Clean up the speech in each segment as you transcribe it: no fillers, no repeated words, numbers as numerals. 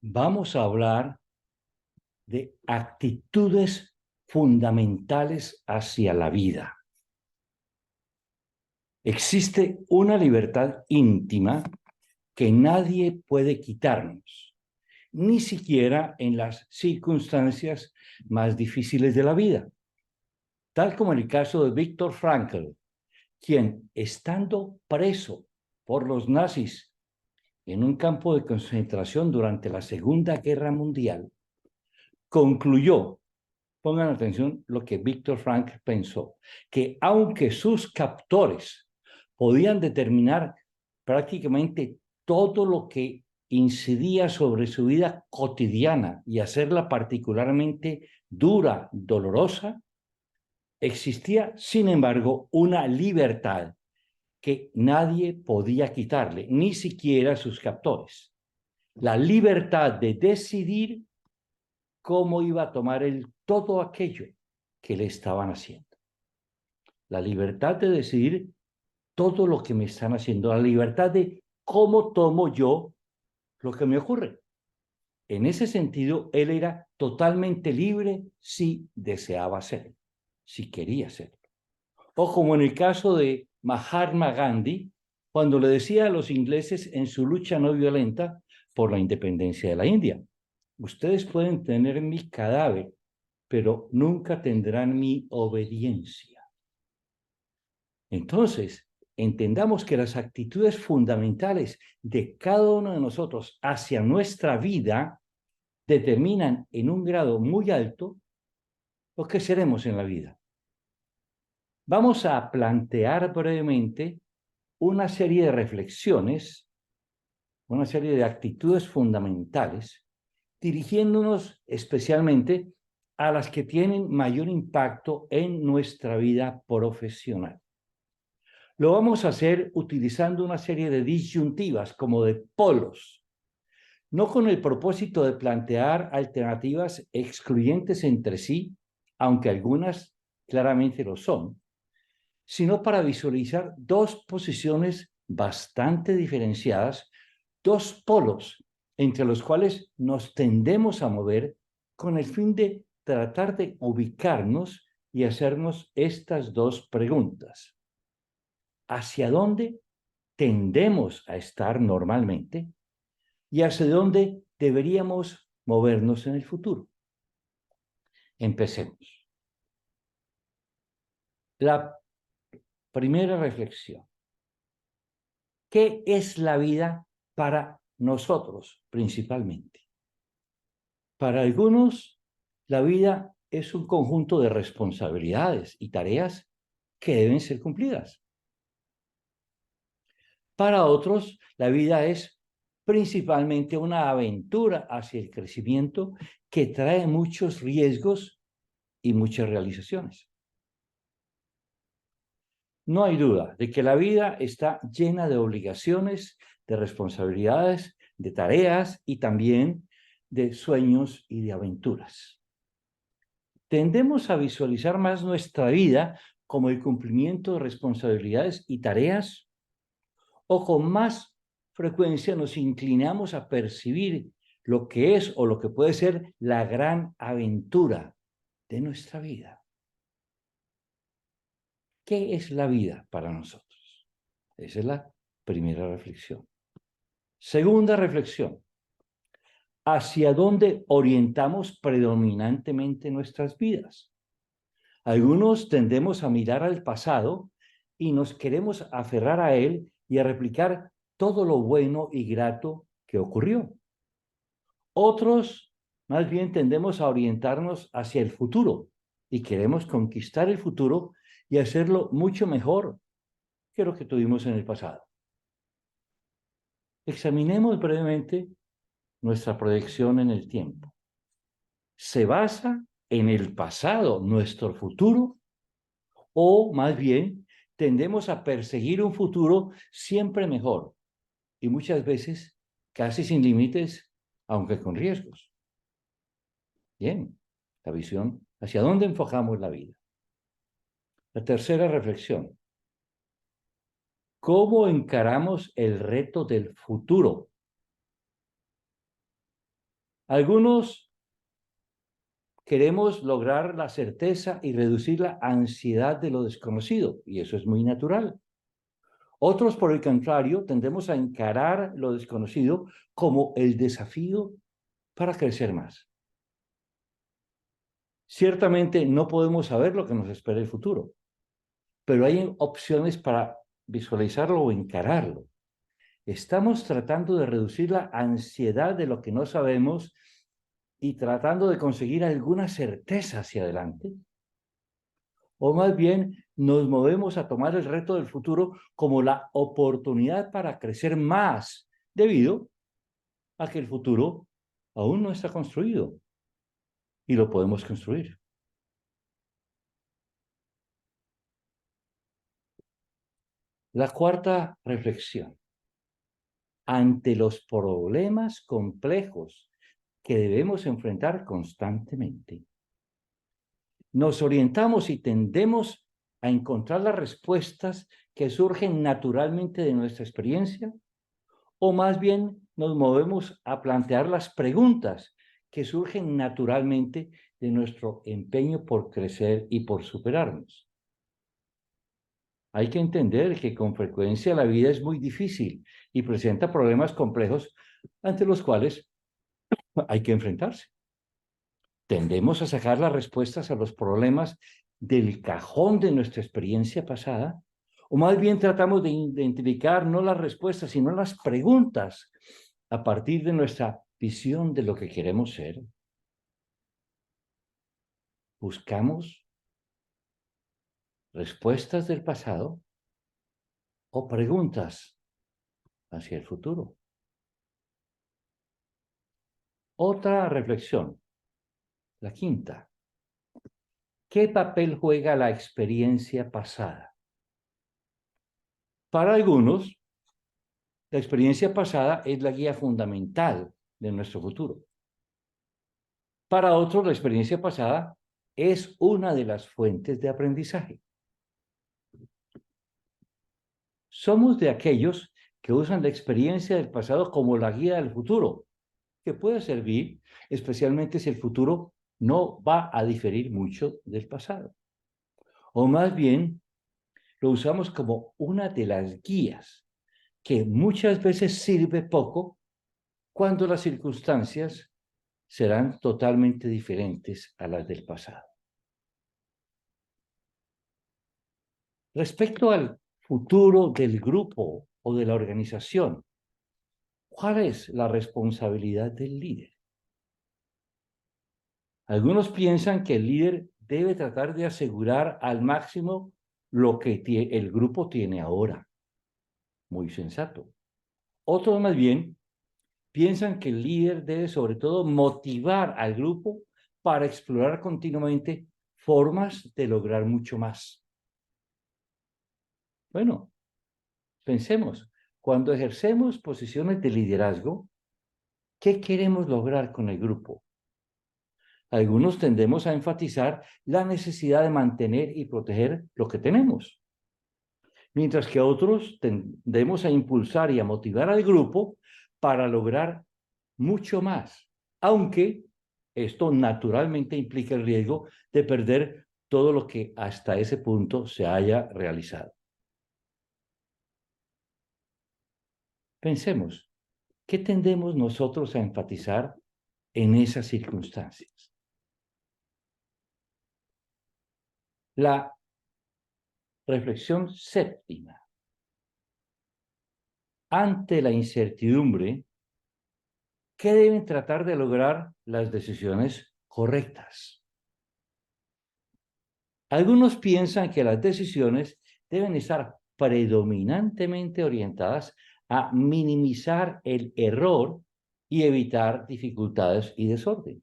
vamos a hablar de actitudes fundamentales hacia la vida. Existe una libertad íntima que nadie puede quitarnos, ni siquiera en las circunstancias más difíciles de la vida, tal como en el caso de Viktor Frankl, quien, estando preso por los nazis en un campo de concentración durante la Segunda Guerra Mundial, concluyó, pongan atención lo que Viktor Frankl pensó, que aunque sus captores podían determinar prácticamente todo lo que incidía sobre su vida cotidiana y hacerla particularmente dura, dolorosa, existía, sin embargo, una libertad que nadie podía quitarle, ni siquiera sus captores. La libertad de decidir cómo iba a tomar él todo aquello que le estaban haciendo. La libertad de decidir todo lo que me están haciendo, la libertad de cómo tomo yo lo que me ocurre. En ese sentido, él era totalmente libre si deseaba hacerlo, si quería hacerlo. O como en el caso de Mahatma Gandhi, cuando le decía a los ingleses en su lucha no violenta por la independencia de la India: ustedes pueden tener mi cadáver, pero nunca tendrán mi obediencia. Entonces, entendamos que las actitudes fundamentales de cada uno de nosotros hacia nuestra vida determinan en un grado muy alto lo que seremos en la vida. Vamos a plantear brevemente una serie de reflexiones, una serie de actitudes fundamentales, dirigiéndonos especialmente a las que tienen mayor impacto en nuestra vida profesional. Lo vamos a hacer utilizando una serie de disyuntivas, como de polos, no con el propósito de plantear alternativas excluyentes entre sí, aunque algunas claramente lo son, sino para visualizar dos posiciones bastante diferenciadas, dos polos entre los cuales nos tendemos a mover con el fin de tratar de ubicarnos y hacernos estas dos preguntas. ¿Hacia dónde tendemos a estar normalmente y hacia dónde deberíamos movernos en el futuro? Empecemos. La primera reflexión: ¿qué es la vida para nosotros principalmente? Para algunos, la vida es un conjunto de responsabilidades y tareas que deben ser cumplidas. Para otros, la vida es principalmente una aventura hacia el crecimiento que trae muchos riesgos y muchas realizaciones. No hay duda de que la vida está llena de obligaciones, de responsabilidades, de tareas y también de sueños y de aventuras. Tendemos a visualizar más nuestra vida como el cumplimiento de responsabilidades y tareas, o con más frecuencia nos inclinamos a percibir lo que es o lo que puede ser la gran aventura de nuestra vida. ¿Qué es la vida para nosotros? Esa es la primera reflexión. Segunda reflexión: ¿hacia dónde orientamos predominantemente nuestras vidas? Algunos tendemos a mirar al pasado y nos queremos aferrar a él y a replicar todo lo bueno y grato que ocurrió. Otros, más bien, tendemos a orientarnos hacia el futuro y queremos conquistar el futuro y hacerlo mucho mejor que lo que tuvimos en el pasado. Examinemos brevemente nuestra proyección en el tiempo. ¿Se basa en el pasado nuestro futuro? O más bien, tendemos a perseguir un futuro siempre mejor y muchas veces casi sin límites, aunque con riesgos. Bien, la visión, ¿hacia dónde enfocamos la vida? La tercera reflexión: ¿cómo encaramos el reto del futuro? Algunos queremos lograr la certeza y reducir la ansiedad de lo desconocido, y eso es muy natural. Otros, por el contrario, tendemos a encarar lo desconocido como el desafío para crecer más. Ciertamente no podemos saber lo que nos espera el futuro, pero hay opciones para visualizarlo o encararlo. Estamos tratando de reducir la ansiedad de lo que no sabemos y tratando de conseguir alguna certeza hacia adelante. O más bien nos movemos a tomar el reto del futuro como la oportunidad para crecer más, debido a que el futuro aún no está construido y lo podemos construir. La cuarta reflexión. Ante los problemas complejos que debemos enfrentar constantemente, nos orientamos y tendemos a encontrar las respuestas que surgen naturalmente de nuestra experiencia, o más bien nos movemos a plantear las preguntas que surgen naturalmente de nuestro empeño por crecer y por superarnos. Hay que entender que con frecuencia la vida es muy difícil y presenta problemas complejos ante los cuales hay que enfrentarse. Tendemos a sacar las respuestas a los problemas del cajón de nuestra experiencia pasada, o más bien tratamos de identificar no las respuestas, sino las preguntas a partir de nuestra visión de lo que queremos ser. Buscamos respuestas del pasado o preguntas hacia el futuro. Otra reflexión, la quinta. ¿Qué papel juega la experiencia pasada? Para algunos, la experiencia pasada es la guía fundamental de nuestro futuro. Para otros, la experiencia pasada es una de las fuentes de aprendizaje. Somos de aquellos que usan la experiencia del pasado como la guía del futuro, que puede servir especialmente si el futuro no va a diferir mucho del pasado. O más bien, lo usamos como una de las guías que muchas veces sirve poco cuando las circunstancias serán totalmente diferentes a las del pasado. Respecto al futuro del grupo o de la organización, ¿cuál es la responsabilidad del líder? Algunos piensan que el líder debe tratar de asegurar al máximo lo que el grupo tiene ahora. Muy sensato. Otros más bien piensan que el líder debe sobre todo motivar al grupo para explorar continuamente formas de lograr mucho más. Bueno, pensemos, cuando ejercemos posiciones de liderazgo, ¿qué queremos lograr con el grupo? Algunos tendemos a enfatizar la necesidad de mantener y proteger lo que tenemos, mientras que otros tendemos a impulsar y a motivar al grupo para lograr mucho más, aunque esto naturalmente implica el riesgo de perder todo lo que hasta ese punto se haya realizado. Pensemos, ¿qué tendemos nosotros a enfatizar en esas circunstancias? La reflexión séptima. Ante la incertidumbre, ¿qué deben tratar de lograr las decisiones correctas? Algunos piensan que las decisiones deben estar predominantemente orientadas a minimizar el error y evitar dificultades y desorden.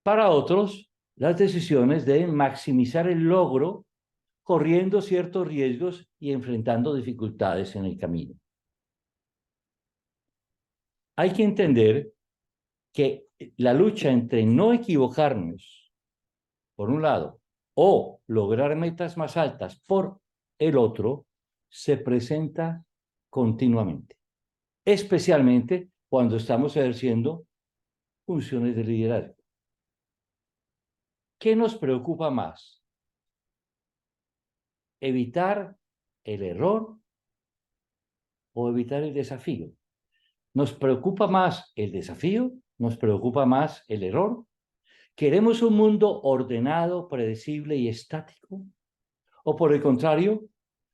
Para otros, las decisiones deben maximizar el logro, corriendo ciertos riesgos y enfrentando dificultades en el camino. Hay que entender que la lucha entre no equivocarnos, por un lado, o lograr metas más altas por el otro, se presenta continuamente, especialmente cuando estamos ejerciendo funciones de liderazgo. ¿Qué nos preocupa más? ¿Evitar el error o evitar el desafío? ¿Nos preocupa más el desafío? ¿Nos preocupa más el error? ¿Queremos un mundo ordenado, predecible y estático? ¿O por el contrario,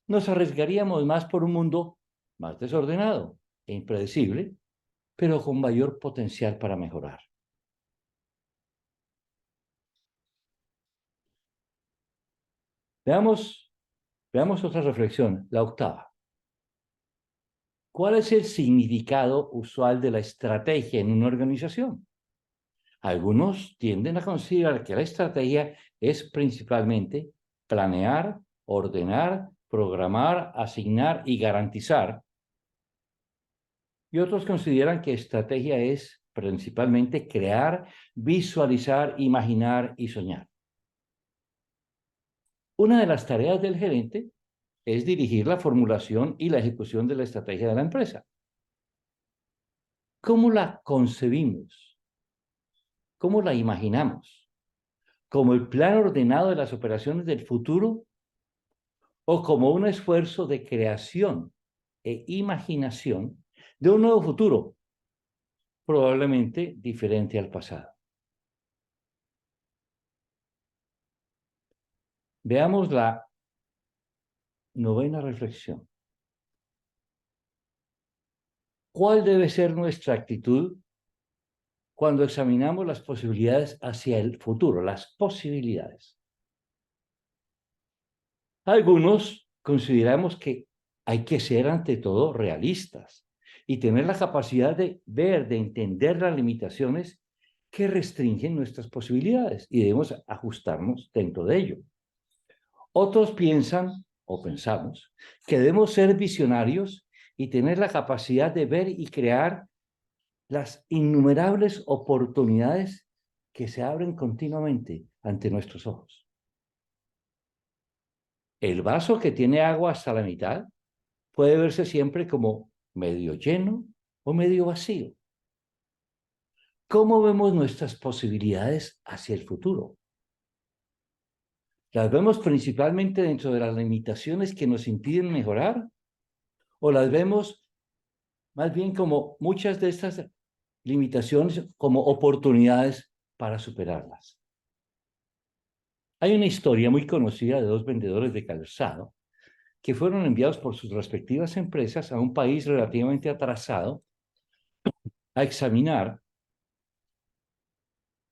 nos arriesgaríamos más por un mundo más desordenado e impredecible, pero con mayor potencial para mejorar? Veamos otra reflexión, la octava. ¿Cuál es el significado usual de la estrategia en una organización? Algunos tienden a considerar que la estrategia es principalmente planear, ordenar, programar, asignar y garantizar. Y otros consideran que estrategia es principalmente crear, visualizar, imaginar y soñar. Una de las tareas del gerente es dirigir la formulación y la ejecución de la estrategia de la empresa. ¿Cómo la concebimos? ¿Cómo la imaginamos? ¿Como el plan ordenado de las operaciones del futuro o como un esfuerzo de creación e imaginación de un nuevo futuro, probablemente diferente al pasado? Veamos la novena reflexión. ¿Cuál debe ser nuestra actitud cuando examinamos las posibilidades hacia el futuro, las posibilidades? Algunos consideramos que hay que ser ante todo realistas y tener la capacidad de ver, de entender las limitaciones que restringen nuestras posibilidades y debemos ajustarnos dentro de ello. Otros piensan o pensamos que debemos ser visionarios y tener la capacidad de ver y crear las innumerables oportunidades que se abren continuamente ante nuestros ojos. El vaso que tiene agua hasta la mitad puede verse siempre como medio lleno o medio vacío. ¿Cómo vemos nuestras posibilidades hacia el futuro? ¿Las vemos principalmente dentro de las limitaciones que nos impiden mejorar? ¿O las vemos más bien como muchas de estas limitaciones como oportunidades para superarlas? Hay una historia muy conocida de dos vendedores de calzado que fueron enviados por sus respectivas empresas a un país relativamente atrasado a examinar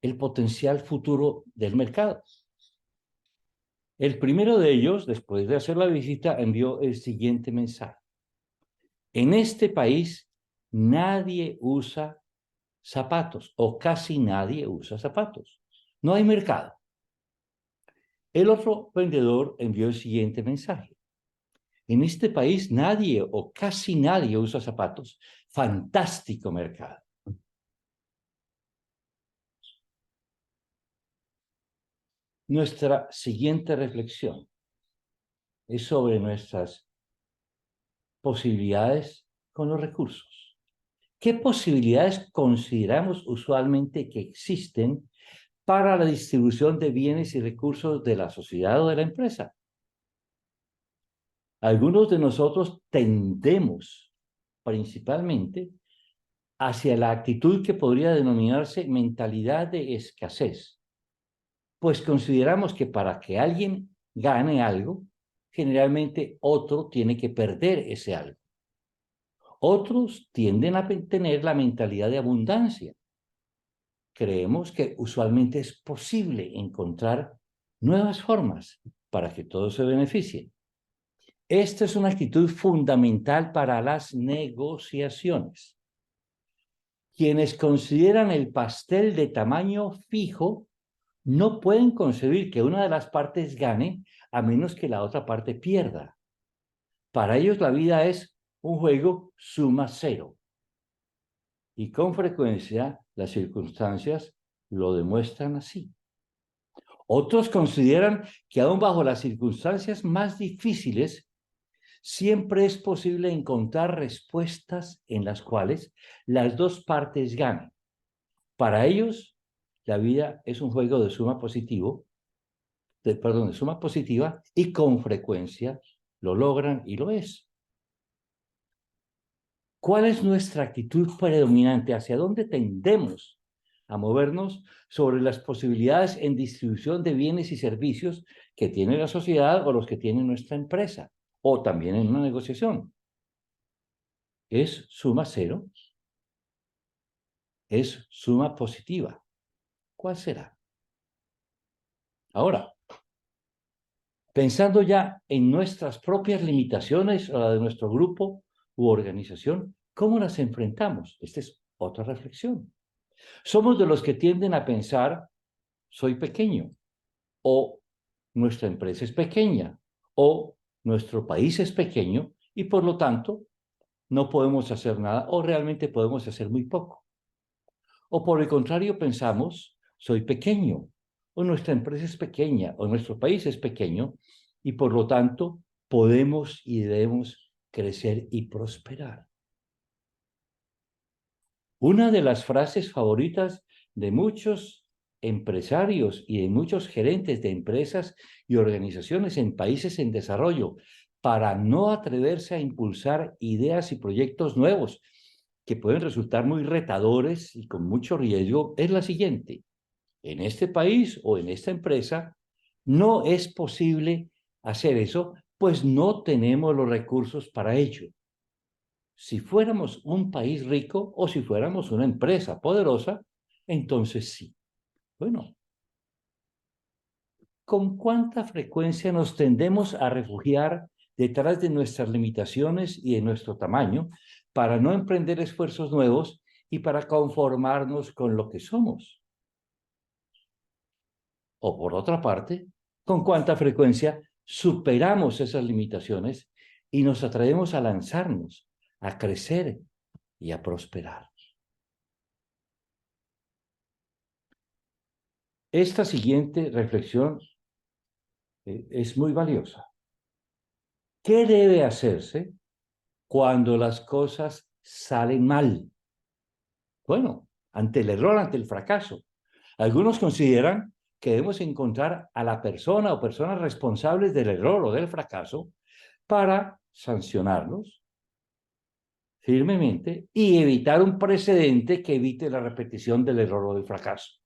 el potencial futuro del mercado. El primero de ellos, después de hacer la visita, envió el siguiente mensaje: en este país nadie usa zapatos o casi nadie usa zapatos. No hay mercado. El otro vendedor envió el siguiente mensaje: en este país nadie o casi nadie usa zapatos. Fantástico mercado. Nuestra siguiente reflexión es sobre nuestras posibilidades con los recursos. ¿Qué posibilidades consideramos usualmente que existen para la distribución de bienes y recursos de la sociedad o de la empresa? Algunos de nosotros tendemos principalmente hacia la actitud que podría denominarse mentalidad de escasez, pues consideramos que para que alguien gane algo, generalmente otro tiene que perder ese algo. Otros tienden a tener la mentalidad de abundancia. Creemos que usualmente es posible encontrar nuevas formas para que todos se beneficien. Esta es una actitud fundamental para las negociaciones. Quienes consideran el pastel de tamaño fijo no pueden concebir que una de las partes gane a menos que la otra parte pierda. Para ellos la vida es un juego suma cero. Y con frecuencia las circunstancias lo demuestran así. Otros consideran que aún bajo las circunstancias más difíciles siempre es posible encontrar respuestas en las cuales las dos partes ganan. Para ellos, la vida es un juego de suma de suma positiva y con frecuencia lo logran y lo es. ¿Cuál es nuestra actitud predominante? ¿Hacia dónde tendemos a movernos sobre las posibilidades en distribución de bienes y servicios que tiene la sociedad o los que tiene nuestra empresa? O también en una negociación. ¿Es suma cero? ¿Es suma positiva? ¿Cuál será? Ahora, pensando ya en nuestras propias limitaciones o la de nuestro grupo u organización, ¿cómo las enfrentamos? Esta es otra reflexión. Somos de los que tienden a pensar, soy pequeño, o nuestra empresa es pequeña, o nuestro país es pequeño y por lo tanto no podemos hacer nada o realmente podemos hacer muy poco. O por el contrario pensamos, soy pequeño, o nuestra empresa es pequeña, o nuestro país es pequeño y por lo tanto podemos y debemos crecer y prosperar. Una de las frases favoritas de muchos empresarios y de muchos gerentes de empresas y organizaciones en países en desarrollo para no atreverse a impulsar ideas y proyectos nuevos que pueden resultar muy retadores y con mucho riesgo es la siguiente. En este país o en esta empresa no es posible hacer eso, pues no tenemos los recursos para ello. Si fuéramos un país rico o si fuéramos una empresa poderosa, entonces sí. Bueno, ¿con cuánta frecuencia nos tendemos a refugiar detrás de nuestras limitaciones y de nuestro tamaño para no emprender esfuerzos nuevos y para conformarnos con lo que somos? O por otra parte, ¿con cuánta frecuencia superamos esas limitaciones y nos atrevemos a lanzarnos, a crecer y a prosperar? Esta siguiente reflexión es muy valiosa. ¿Qué debe hacerse cuando las cosas salen mal? Bueno, ante el error, ante el fracaso. Algunos consideran que debemos encontrar a la persona o personas responsables del error o del fracaso para sancionarlos firmemente y evitar un precedente que evite la repetición del error o del fracaso.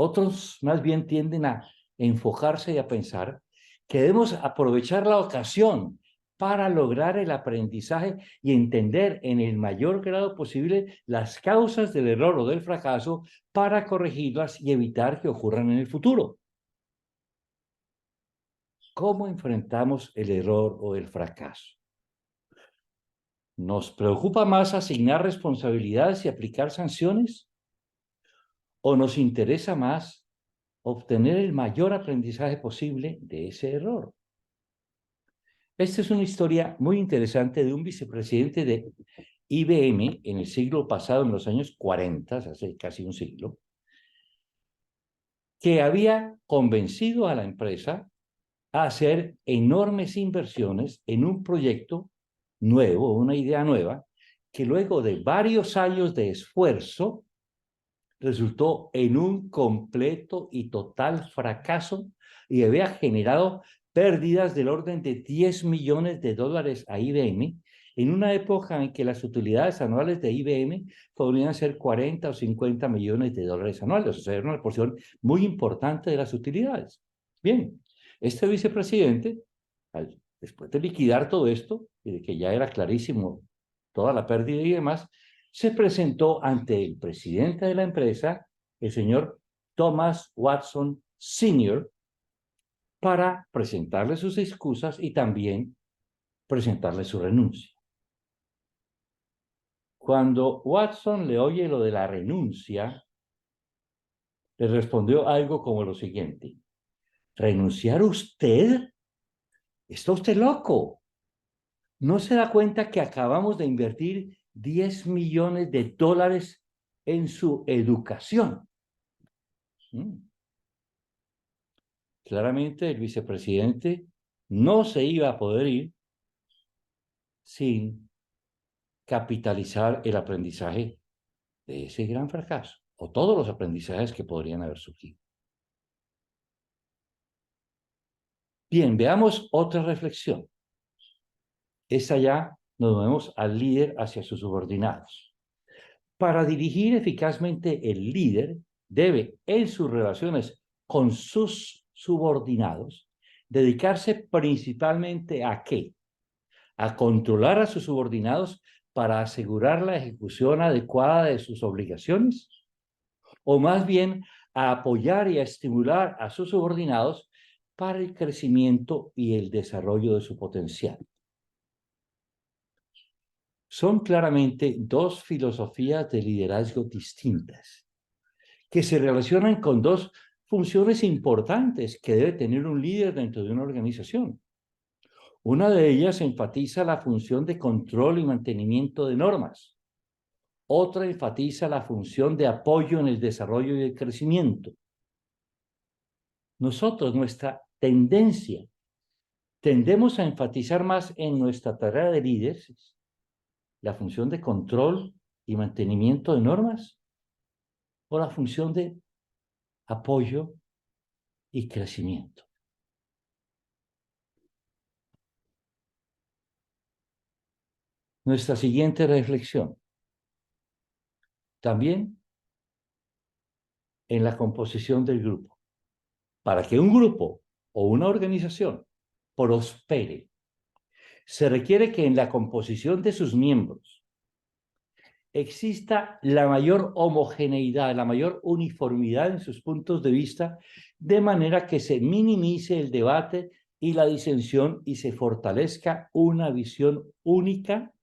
Otros más bien tienden a enfocarse y a pensar que debemos aprovechar la ocasión para lograr el aprendizaje y entender en el mayor grado posible las causas del error o del fracaso para corregirlas y evitar que ocurran en el futuro. ¿Cómo enfrentamos el error o el fracaso? ¿Nos preocupa más asignar responsabilidades y aplicar sanciones? ¿O nos interesa más obtener el mayor aprendizaje posible de ese error? Esta es una historia muy interesante de un vicepresidente de IBM en el siglo pasado, en los años 40, hace casi un siglo, que había convencido a la empresa a hacer enormes inversiones en un proyecto nuevo, una idea nueva, que luego de varios años de esfuerzo resultó en un completo y total fracaso y había generado pérdidas del orden de 10 millones de dólares a IBM en una época en que las utilidades anuales de IBM podrían ser 40 o 50 millones de dólares anuales, o sea, era una porción muy importante de las utilidades. Bien, este vicepresidente, después de liquidar todo esto y de que ya era clarísimo toda la pérdida y demás, se presentó ante el presidente de la empresa, el señor Thomas Watson Sr., para presentarle sus excusas y también presentarle su renuncia. Cuando Watson le oye lo de la renuncia, le respondió algo como lo siguiente: ¿renunciar usted? ¿Está usted loco? ¿No se da cuenta que acabamos de invertir 10 millones de dólares en su educación? Claramente el vicepresidente no se iba a poder ir sin capitalizar el aprendizaje de ese gran fracaso, o todos los aprendizajes que podrían haber surgido. Bien, veamos otra reflexión. Esta ya nos movemos al líder hacia sus subordinados. Para dirigir eficazmente, el líder debe, en sus relaciones con sus subordinados, dedicarse principalmente ¿a qué? A controlar a sus subordinados para asegurar la ejecución adecuada de sus obligaciones, o más bien a apoyar y a estimular a sus subordinados para el crecimiento y el desarrollo de su potencial. Son claramente dos filosofías de liderazgo distintas, que se relacionan con dos funciones importantes que debe tener un líder dentro de una organización. Una de ellas enfatiza la función de control y mantenimiento de normas. Otra enfatiza la función de apoyo en el desarrollo y el crecimiento. Nosotros, nuestra tendencia, tendemos a enfatizar más en nuestra tarea de líderes la función de control y mantenimiento de normas o la función de apoyo y crecimiento. Nuestra siguiente reflexión. También en la composición del grupo. Para que un grupo o una organización prospere, se requiere que en la composición de sus miembros exista la mayor homogeneidad, la mayor uniformidad en sus puntos de vista, de manera que se minimice el debate y la disensión y se fortalezca una visión única,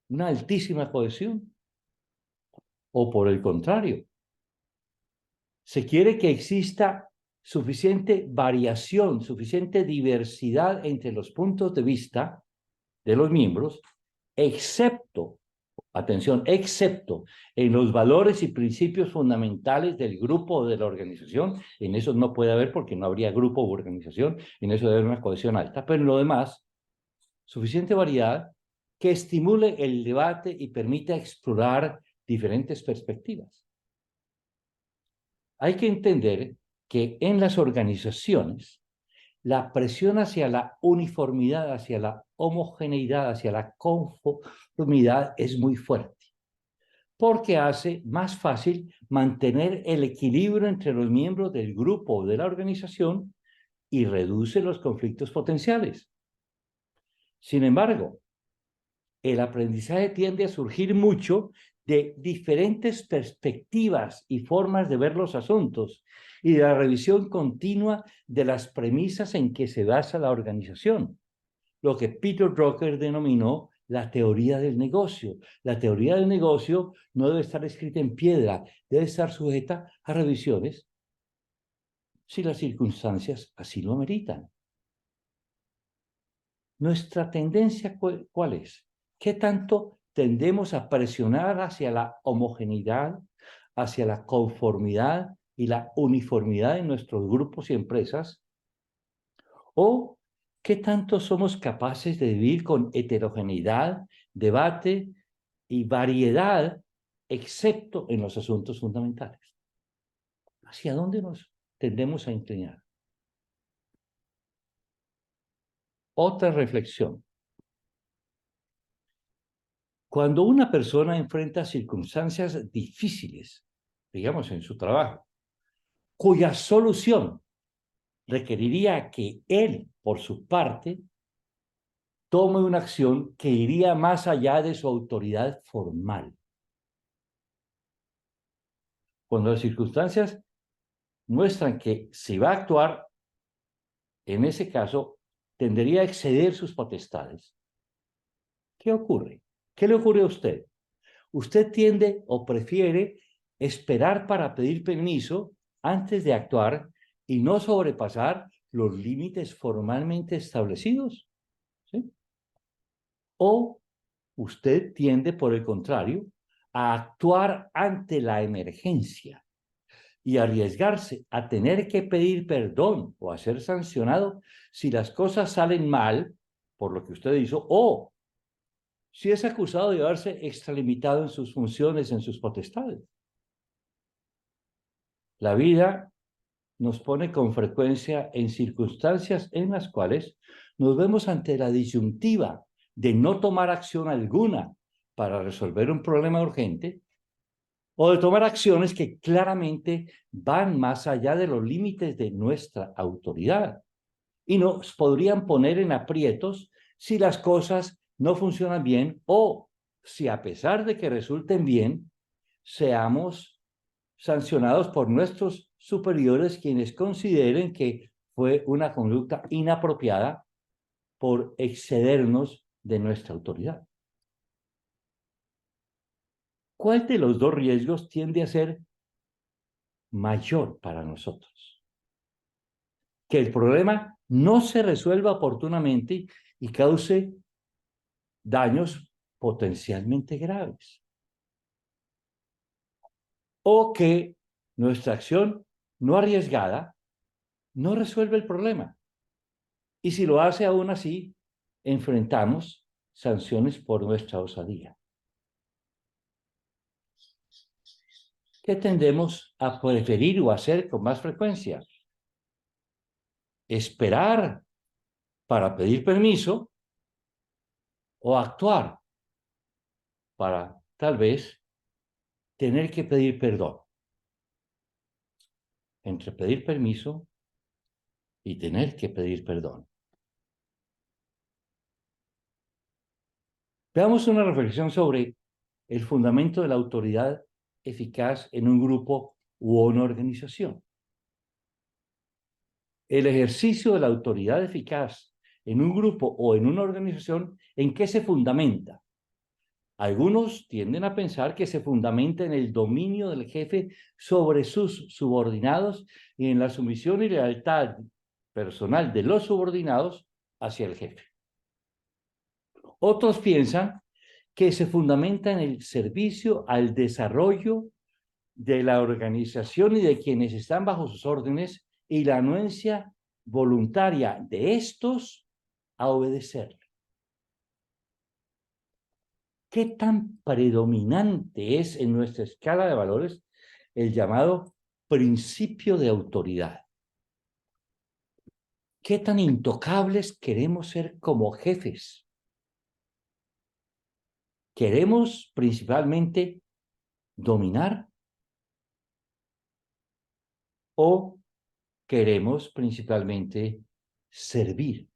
una altísima cohesión. O por el contrario, se quiere que exista suficiente variación, suficiente diversidad entre los puntos de vista de los miembros, excepto, atención, excepto en los valores y principios fundamentales del grupo o de la organización. En eso no puede haber porque no habría grupo u organización, en eso debe haber una cohesión alta, pero en lo demás, suficiente variedad que estimule el debate y permita explorar diferentes perspectivas. Hay que entender que en las organizaciones la presión hacia la uniformidad, hacia la homogeneidad, hacia la conformidad es muy fuerte, porque hace más fácil mantener el equilibrio entre los miembros del grupo o de la organización y reduce los conflictos potenciales. Sin embargo, el aprendizaje tiende a surgir mucho de diferentes perspectivas y formas de ver los asuntos y de la revisión continua de las premisas en que se basa la organización, lo que Peter Drucker denominó la teoría del negocio. La teoría del negocio no debe estar escrita en piedra, debe estar sujeta a revisiones si las circunstancias así lo ameritan. Nuestra tendencia, ¿cuál es? ¿Qué tanto tendemos a presionar hacia la homogeneidad, hacia la conformidad y la uniformidad en nuestros grupos y empresas? ¿O qué tanto somos capaces de vivir con heterogeneidad, debate y variedad, excepto en los asuntos fundamentales? ¿Hacia dónde nos tendemos a inclinar? Otra reflexión. Cuando una persona enfrenta circunstancias difíciles, digamos en su trabajo, cuya solución requeriría que él, por su parte, tome una acción que iría más allá de su autoridad formal. Cuando las circunstancias muestran que si va a actuar, en ese caso, tendería a exceder sus potestades. ¿Qué ocurre? ¿Qué le ocurre a usted? ¿Usted tiende o prefiere esperar para pedir permiso antes de actuar y no sobrepasar los límites formalmente establecidos? ¿Sí? ¿O usted tiende, por el contrario, a actuar ante la emergencia y arriesgarse a tener que pedir perdón o a ser sancionado si las cosas salen mal por lo que usted hizo o si es acusado de haberse extralimitado en sus funciones, en sus potestades. La vida nos pone con frecuencia en circunstancias en las cuales nos vemos ante la disyuntiva de no tomar acción alguna para resolver un problema urgente o de tomar acciones que claramente van más allá de los límites de nuestra autoridad y nos podrían poner en aprietos si las cosas no funcionan bien o si a pesar de que resulten bien, seamos sancionados por nuestros superiores quienes consideren que fue una conducta inapropiada por excedernos de nuestra autoridad. ¿Cuál de los dos riesgos tiende a ser mayor para nosotros? Que el problema no se resuelva oportunamente y cause daños potencialmente graves. O que nuestra acción no arriesgada no resuelve el problema. Y si lo hace aún así, enfrentamos sanciones por nuestra osadía. ¿Qué tendemos a preferir o hacer con más frecuencia? ¿Esperar para pedir permiso o actuar para tal vez tener que pedir perdón? Entre pedir permiso y tener que pedir perdón. Veamos una reflexión sobre el fundamento de la autoridad eficaz en un grupo u una organización. El ejercicio de la autoridad eficaz en un grupo o en una organización, ¿en qué se fundamenta? Algunos tienden a pensar que se fundamenta en el dominio del jefe sobre sus subordinados y en la sumisión y lealtad personal de los subordinados hacia el jefe. Otros piensan que se fundamenta en el servicio al desarrollo de la organización y de quienes están bajo sus órdenes y la anuencia voluntaria de estos a obedecer. ¿Qué tan predominante es en nuestra escala de valores el llamado principio de autoridad? ¿Qué tan intocables queremos ser como jefes? ¿Queremos principalmente dominar o queremos principalmente servir?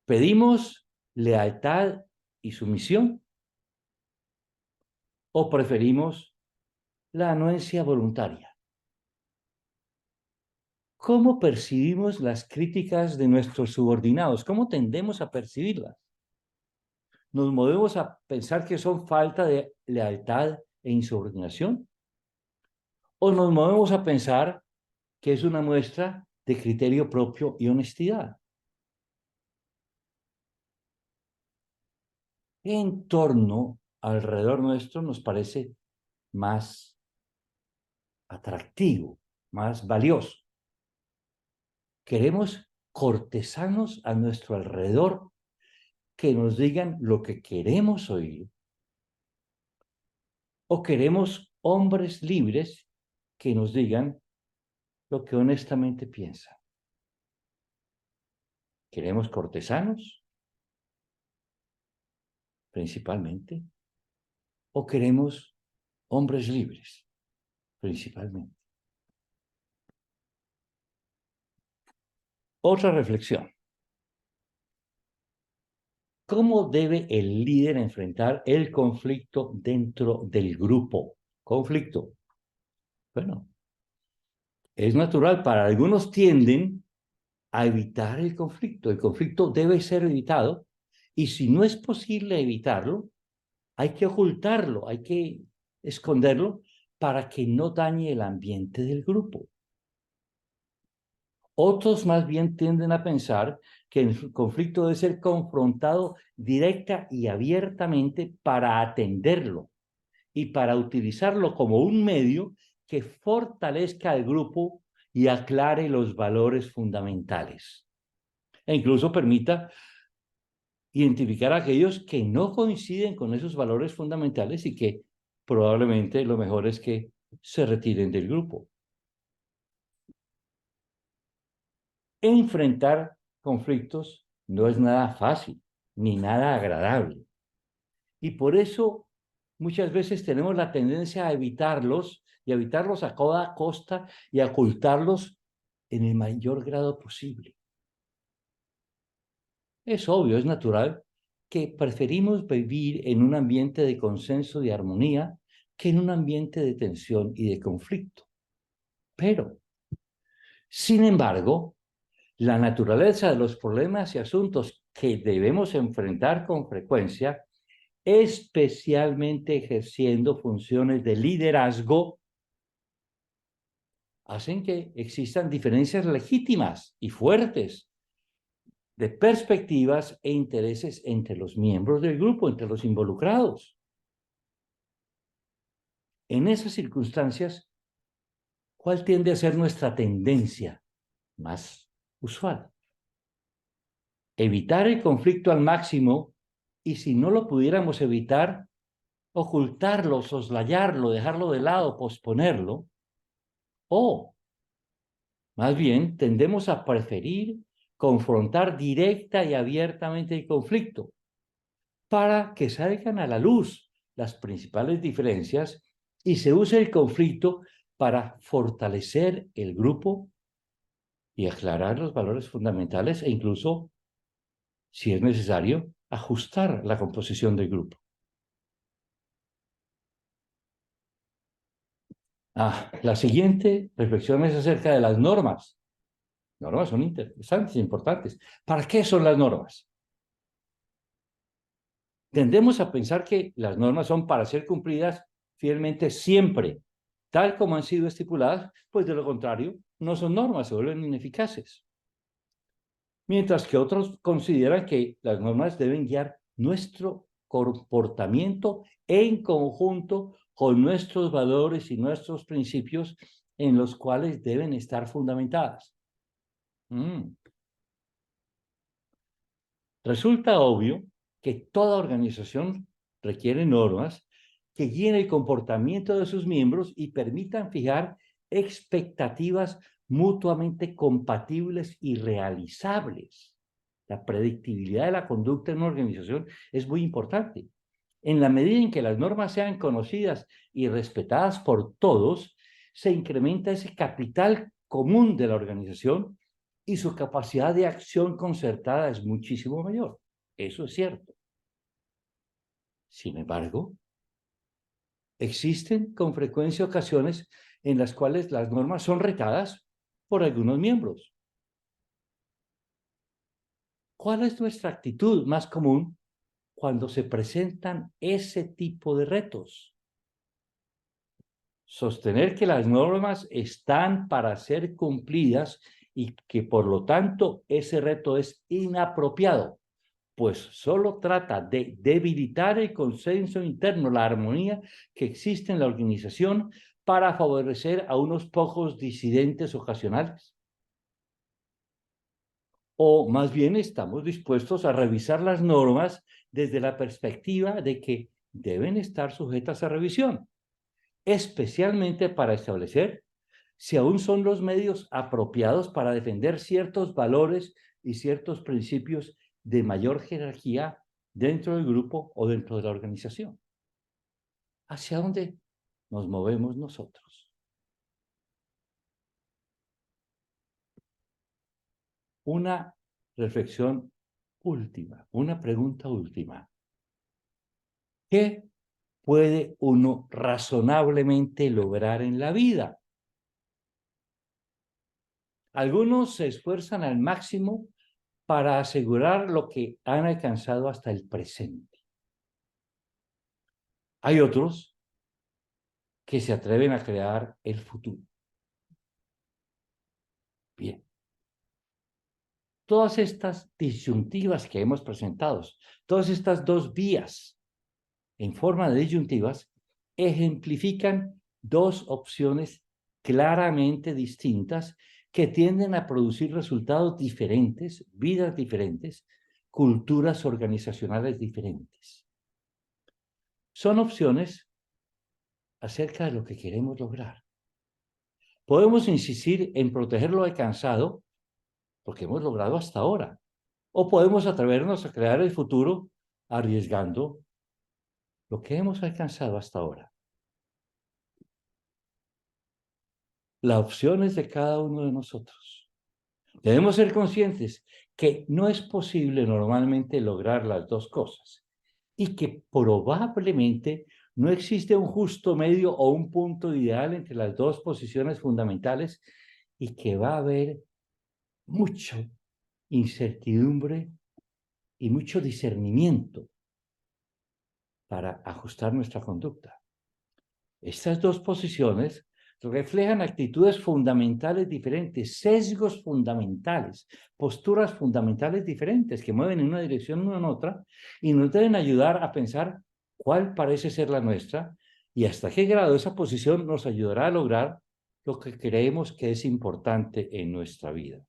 ¿Pedimos lealtad y sumisión o preferimos la anuencia voluntaria? ¿Cómo percibimos las críticas de nuestros subordinados? ¿Cómo tendemos a percibirlas? ¿Nos movemos a pensar que son falta de lealtad e insubordinación? ¿O nos movemos a pensar que es una muestra de criterio propio y honestidad? ¿Qué entorno alrededor nuestro nos parece más atractivo, más valioso? ¿Queremos cortesanos a nuestro alrededor que nos digan lo que queremos oír? ¿O queremos hombres libres que nos digan lo que honestamente piensan? ¿Queremos cortesanos, principalmente? ¿O queremos hombres libres, principalmente? Otra reflexión. ¿Cómo debe el líder enfrentar el conflicto dentro del grupo? Conflicto. Bueno, es natural. Para algunos tienden a evitar el conflicto. El conflicto debe ser evitado y si no es posible evitarlo, hay que ocultarlo, hay que esconderlo para que no dañe el ambiente del grupo. Otros más bien tienden a pensar que el conflicto debe ser confrontado directa y abiertamente para atenderlo y para utilizarlo como un medio que fortalezca al grupo y aclare los valores fundamentales. E incluso permita identificar a aquellos que no coinciden con esos valores fundamentales y que probablemente lo mejor es que se retiren del grupo. Enfrentar conflictos no es nada fácil ni nada agradable. Y por eso muchas veces tenemos la tendencia a evitarlos y a evitarlos a toda costa y a ocultarlos en el mayor grado posible. Es obvio, es natural que preferimos vivir en un ambiente de consenso y armonía que en un ambiente de tensión y de conflicto. Pero, sin embargo, la naturaleza de los problemas y asuntos que debemos enfrentar con frecuencia, especialmente ejerciendo funciones de liderazgo, hacen que existan diferencias legítimas y fuertes de perspectivas e intereses entre los miembros del grupo, entre los involucrados. En esas circunstancias, ¿cuál tiende a ser nuestra tendencia más usual? Evitar el conflicto al máximo y, si no lo pudiéramos evitar, ocultarlo, soslayarlo, dejarlo de lado, posponerlo. O, más bien, tendemos a preferir confrontar directa y abiertamente el conflicto para que salgan a la luz las principales diferencias y se use el conflicto para fortalecer el grupo y aclarar los valores fundamentales e incluso, si es necesario, ajustar la composición del grupo. La siguiente reflexión es acerca de las normas. Normas son interesantes e importantes. ¿Para qué son las normas? Tendemos a pensar que las normas son para ser cumplidas fielmente siempre, tal como han sido estipuladas, pues de lo contrario, no son normas, se vuelven ineficaces. Mientras que otros consideran que las normas deben guiar nuestro comportamiento en conjunto con nuestros valores y nuestros principios en los cuales deben estar fundamentadas. Resulta obvio que toda organización requiere normas que guíen el comportamiento de sus miembros y permitan fijar expectativas mutuamente compatibles y realizables. La predictibilidad de la conducta en una organización es muy importante. En la medida en que las normas sean conocidas y respetadas por todos, se incrementa ese capital común de la organización y su capacidad de acción concertada es muchísimo mayor. Eso es cierto. Sin embargo, existen con frecuencia ocasiones en las cuales las normas son retadas por algunos miembros. ¿Cuál es nuestra actitud más común cuando se presentan ese tipo de retos? Sostener que las normas están para ser cumplidas y que por lo tanto ese reto es inapropiado, pues solo trata de debilitar el consenso interno, la armonía que existe en la organización para favorecer a unos pocos disidentes ocasionales. O más bien estamos dispuestos a revisar las normas desde la perspectiva de que deben estar sujetas a revisión, especialmente para establecer si aún son los medios apropiados para defender ciertos valores y ciertos principios de mayor jerarquía dentro del grupo o dentro de la organización. ¿Hacia dónde nos movemos nosotros? Una reflexión última, una pregunta última. ¿Qué puede uno razonablemente lograr en la vida? Algunos se esfuerzan al máximo para asegurar lo que han alcanzado hasta el presente. Hay otros que se atreven a crear el futuro. Bien. Todas estas disyuntivas que hemos presentado, todas estas dos vías en forma de disyuntivas, ejemplifican dos opciones claramente distintas que tienden a producir resultados diferentes, vidas diferentes, culturas organizacionales diferentes. Son opciones acerca de lo que queremos lograr. Podemos insistir en proteger lo alcanzado, porque hemos logrado hasta ahora, o podemos atrevernos a crear el futuro arriesgando lo que hemos alcanzado hasta ahora. La opción es de cada uno de nosotros. Debemos ser conscientes que no es posible normalmente lograr las dos cosas y que probablemente no existe un justo medio o un punto ideal entre las dos posiciones fundamentales y que va a haber mucha incertidumbre y mucho discernimiento para ajustar nuestra conducta. Estas dos posiciones reflejan actitudes fundamentales diferentes, sesgos fundamentales, posturas fundamentales diferentes que mueven en una dirección o en otra y nos deben ayudar a pensar cuál parece ser la nuestra y hasta qué grado esa posición nos ayudará a lograr lo que creemos que es importante en nuestra vida.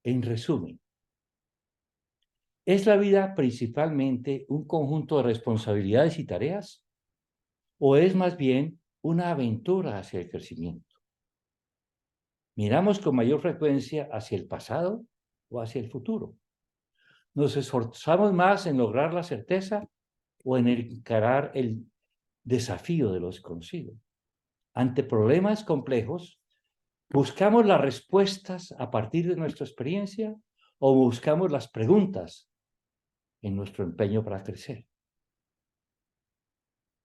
En resumen, ¿es la vida principalmente un conjunto de responsabilidades y tareas? ¿O es más bien una aventura hacia el crecimiento? ¿Miramos con mayor frecuencia hacia el pasado o hacia el futuro? ¿Nos esforzamos más en lograr la certeza o en encarar el desafío de lo desconocido? Ante problemas complejos, ¿buscamos las respuestas a partir de nuestra experiencia o buscamos las preguntas en nuestro empeño para crecer?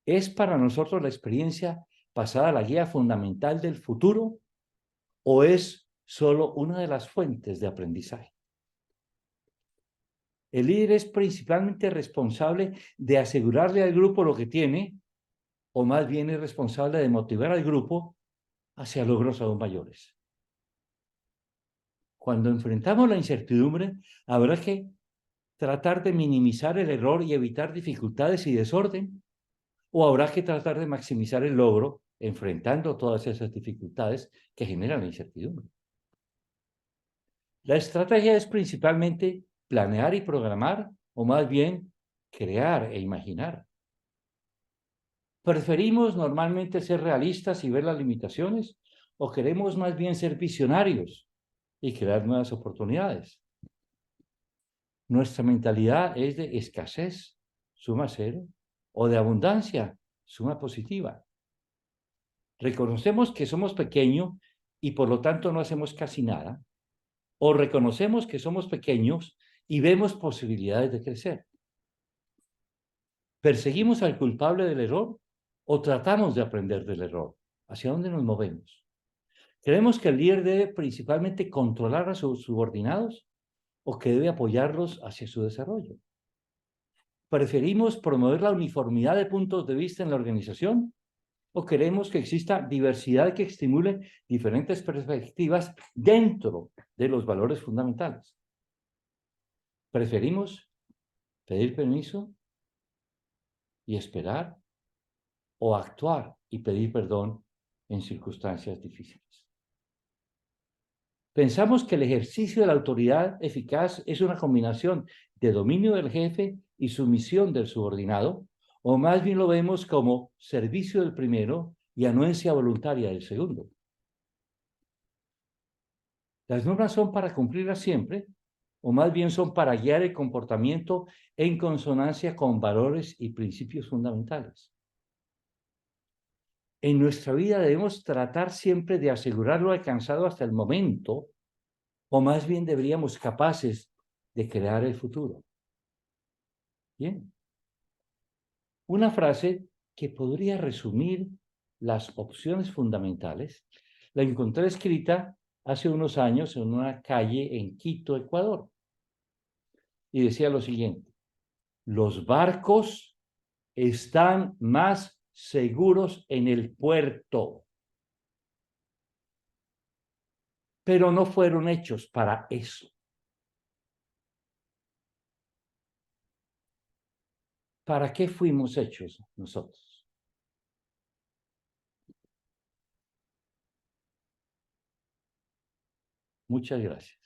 ¿Es para nosotros la experiencia pasada la guía fundamental del futuro o es solo una de las fuentes de aprendizaje? El líder es principalmente responsable de asegurarle al grupo lo que tiene, o más bien es responsable de motivar al grupo hacia logros aún mayores. Cuando enfrentamos la incertidumbre, habrá que tratar de minimizar el error y evitar dificultades y desorden, o habrá que tratar de maximizar el logro enfrentando todas esas dificultades que generan la incertidumbre. La estrategia es principalmente planear y programar, o más bien crear e imaginar. ¿Preferimos normalmente ser realistas y ver las limitaciones o queremos más bien ser visionarios y crear nuevas oportunidades? Nuestra mentalidad es de escasez, suma cero, o de abundancia, suma positiva. Reconocemos que somos pequeños y por lo tanto no hacemos casi nada, o reconocemos que somos pequeños y vemos posibilidades de crecer. ¿Perseguimos al culpable del error o tratamos de aprender del error? ¿Hacia dónde nos movemos? ¿Creemos que el líder debe principalmente controlar a sus subordinados o que debe apoyarlos hacia su desarrollo? ¿Preferimos promover la uniformidad de puntos de vista en la organización o queremos que exista diversidad que estimule diferentes perspectivas dentro de los valores fundamentales? ¿Preferimos pedir permiso y esperar o actuar y pedir perdón en circunstancias difíciles? Pensamos que el ejercicio de la autoridad eficaz es una combinación de dominio del jefe y sumisión del subordinado, o más bien lo vemos como servicio del primero y anuencia voluntaria del segundo. ¿Las normas son para cumplirlas siempre o más bien son para guiar el comportamiento en consonancia con valores y principios fundamentales? En nuestra vida debemos tratar siempre de asegurar lo alcanzado hasta el momento, o más bien deberíamos capaces de crear el futuro. Bien. Una frase que podría resumir las opciones fundamentales, la encontré escrita hace unos años en una calle en Quito, Ecuador. Y decía lo siguiente: los barcos están más seguros en el puerto, pero no fueron hechos para eso. ¿Para qué fuimos hechos nosotros? Muchas gracias.